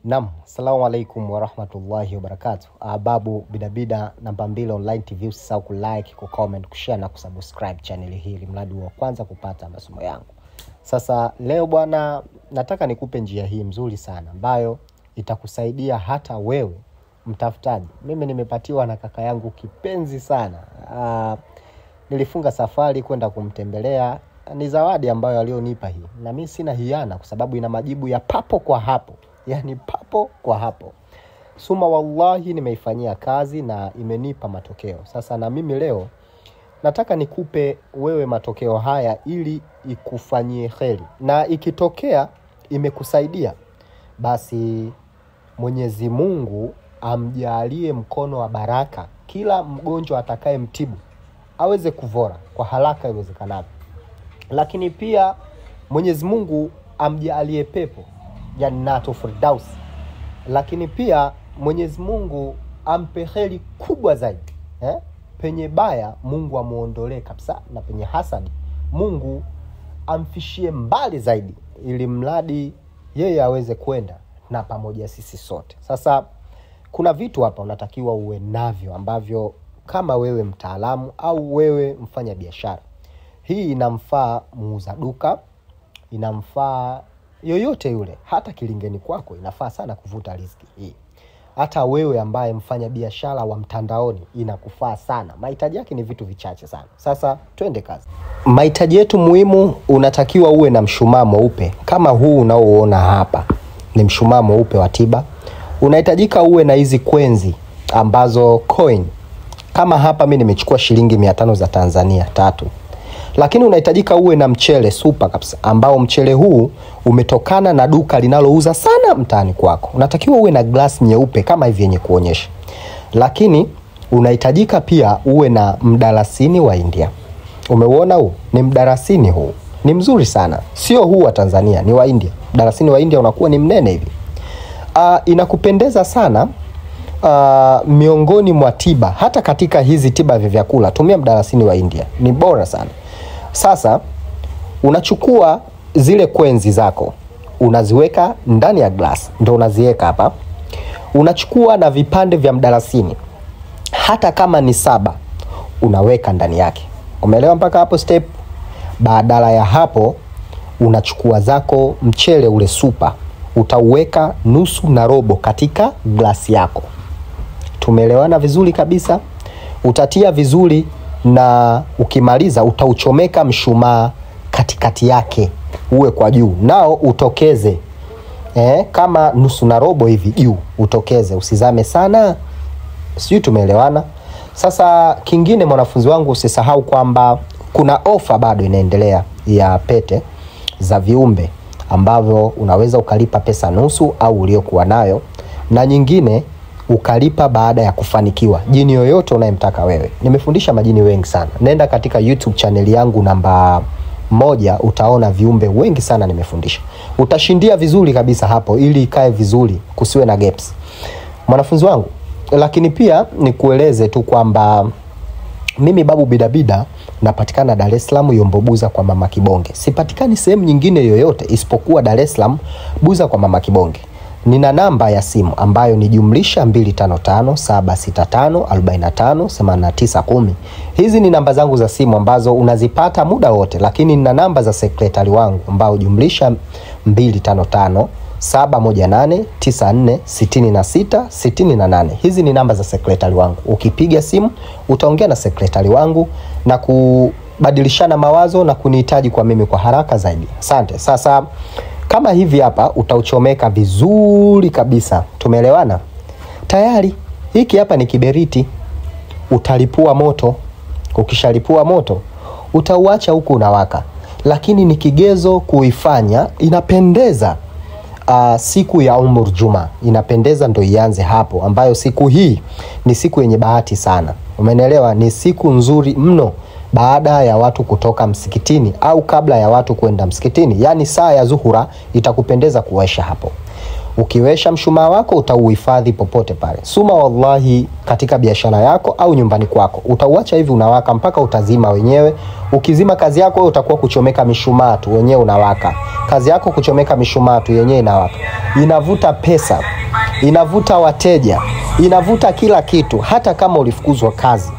Naam, assalamu alaikum wa rahmatullahi wa barakatuh. Babu Bidabida namba 2 online TV, usisahau kulike, kucomment, kushare na kusubscribe channel hii mradi wa kwanza kupata masomo yangu. Sasa leo bwana, nataka nikupe njia hii mzuri sana ambayo itakusaidia hata wewe mtafutaji. Mimi nimepatiwa na kaka yangu kipenzi sana. Nilifunga safari kwenda kumtembelea, ni zawadi ambayo alionipa hii. Na mimi sina hiana kwa sababu ina majibu ya papo kwa hapo. Yani papo kwa hapo. Suma wallahi nimeifanyia kazi na imenipa matokeo. Sasa na mimi leo nataka nikupe wewe matokeo haya ili ikufanyie kheri. Na ikitokea imekusaidia, basi Mwenyezi Mungu amjalie mkono wa baraka kila mgonjwa atakaye mtibu aweze kuvora kwa haraka iwezekanavyo. Lakini pia Mwenyezi Mungu amjalie pepo Jannatu Firdaus. Lakini pia Mwenyezi Mungu ampe kheri kubwa zaidi. Penye baya Mungu amuondolee kabisa, na penye hasadi Mungu amfishie mbali zaidi, ili mradi yeye aweze kwenda na pamoja sisi sote. Sasa kuna vitu hapa unatakiwa uwe navyo ambavyo kama wewe mtaalamu au wewe mfanya biashara, hii inamfaa muuza duka, inamfaa yoyote yule, hata kilingeni kwako inafaa sana kuvuta riziki hii. Hata wewe ambaye mfanya biashara wa mtandaoni inakufaa sana. Mahitaji yake ni vitu vichache sana. Sasa twende kazi. Mahitaji yetu muhimu, unatakiwa uwe na mshumaa mweupe kama huu unaoona hapa. Ni mshumaa mweupe wa tiba. Unahitajika uwe na hizi kwenzi ambazo coin. Kama hapa mimi nimechukua shilingi 500 za Tanzania 3. Lakini unahitajika uwe na mchele super kabisa, ambao mchele huu umetokana na duka linalouza sana mtaani kwako. Unatakiwa uwe na glass nyeupe kama hivi yenye kuonyesha. Lakini unahitajika pia uwe na mdalasini wa India. Umeuona huu? Ni mdalasini huu. Ni mzuri sana. Sio huu wa Tanzania, ni wa India. Mdalasini wa India unakuwa ni mnene hivi. Inakupendeza sana miongoni mwa tiba. Hata katika hizi tiba vya vyakula tumia mdalasini wa India. Ni bora sana. Sasa unachukua zile kwenzi zako, unaziweka ndani ya glass, ndio unaziweka hapa. Unachukua na vipande vya mdalasini, hata kama ni 7, unaweka ndani yake. Umeelewa mpaka hapo step? Badala ya hapo, unachukua zako mchele ule super, utauweka nusu na robo katika glass yako. Tumeelewana vizuri kabisa? Utatia vizuri, na ukimaliza utauchomeka mshumaa katikati yake, uwe kwa juu. Nao utokeze kama nusu na robo hivi juu, utokeze, usizame sana. Sijui tumeelewana? Sasa kingine mwanafunzi wangu, usisahau kwamba kuna ofa bado inaendelea ya pete za viumbe, ambavyo unaweza ukalipa pesa nusu au uliokuwa nayo, na nyingine ukalipa baada ya kufanikiwa. Jini yoyote unayemtaka wewe. Nimefundisha majini wengi sana. Nenda katika YouTube channel yangu namba 1, utaona viumbe wengi sana nimefundisha. Utashindia vizuri kabisa hapo, ili ikae vizuri, kusiwe na gaps. Mwanafunzi wangu, lakini pia nikueleze tu kwamba mimi Babu Bidabida napatikana Dar es Salaam, Yombo Buza kwa Mama Kibonge. Sipatikani sehemu nyingine yoyote isipokuwa Dar es Salaam, Buza kwa Mama Kibonge. Nina namba ya simu ambayo ni jumlisha 255 Hizi ni namba zangu za simu ambazo unazipata muda wote. Lakini nina namba za sekretari wangu ambao jumlisha 255 Hizi ni namba za sekretari wangu. Ukipiga simu utaongea na sekretari wangu na kubadilishana mawazo na kunihitaji kwa mimi kwa haraka zaidi. Asante. Sasa kama hivi hapa utauchomeka vizuri kabisa. Tumeelewana? Tayari. Hiki hapa ni kiberiti. Utalipua moto. Ukishalipua moto, utauacha huku unawaka. Lakini ni kigezo kuifanya inapendeza. Siku ya Umur Juma inapendeza, ndo ianze hapo, ambayo siku hii ni siku yenye bahati sana. Umeelewa? Ni siku nzuri mno baada ya watu kutoka msikitini au kabla ya watu kwenda msikitini. Yani saa ya zuhura itakupendeza kuwasha hapo. Ukiwesha mshumaa wako utauhifadhi popote pale. Suma wallahi, katika biashara yako au nyumbani kwako, utauacha hivi unawaka mpaka utazima wenyewe. Ukizima kazi yako wewe utakuwa kuchomeka mishumaa tu, wenyewe unawaka. Kazi yako kuchomeka mishumaa tu, yenyewe inawaka. Inavuta pesa, inavuta wateja, inavuta kila kitu. Hata kama ulifukuzwa kazi,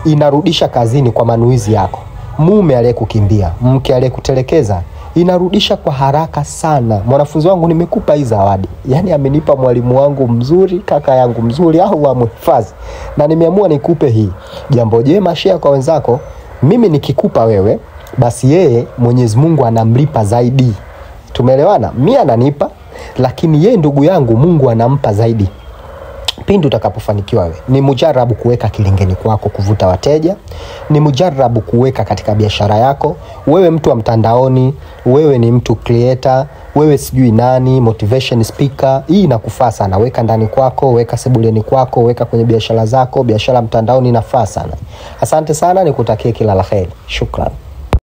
inarudisha kazini kwa manuizi yako. Mume aliyekukimbia, mke aliyekutelekeza, inarudisha kwa haraka sana. Mwanafunzi wangu, nimekupa hii zawadi. Yani amenipa mwalimu wangu mzuri, kaka yangu mzuri, au amhifadhi. Na nimeamua nikupe hii. Jambo jema share kwa wenzako. Mimi nikikupa wewe, basi yeye Mwenyezi Mungu anamlipa zaidi. Tumeelewana? Mimi ananipa, lakini yeye ndugu yangu Mungu anampa zaidi. Pindi utakapofanikiwa wewe, ni mujarabu kuweka kilingeni kwako kuvuta wateja, ni mujarabu kuweka katika biashara yako. Wewe mtu wa mtandaoni, wewe ni mtu creator, wewe sijui nani, motivation speaker, hii inakufaa sana. Weka ndani kwako, weka sebuleni kwako, weka kwenye biashara zako. Biashara mtandaoni inafaa sana. Asante sana, nikutakie kila la kheri. Shukran.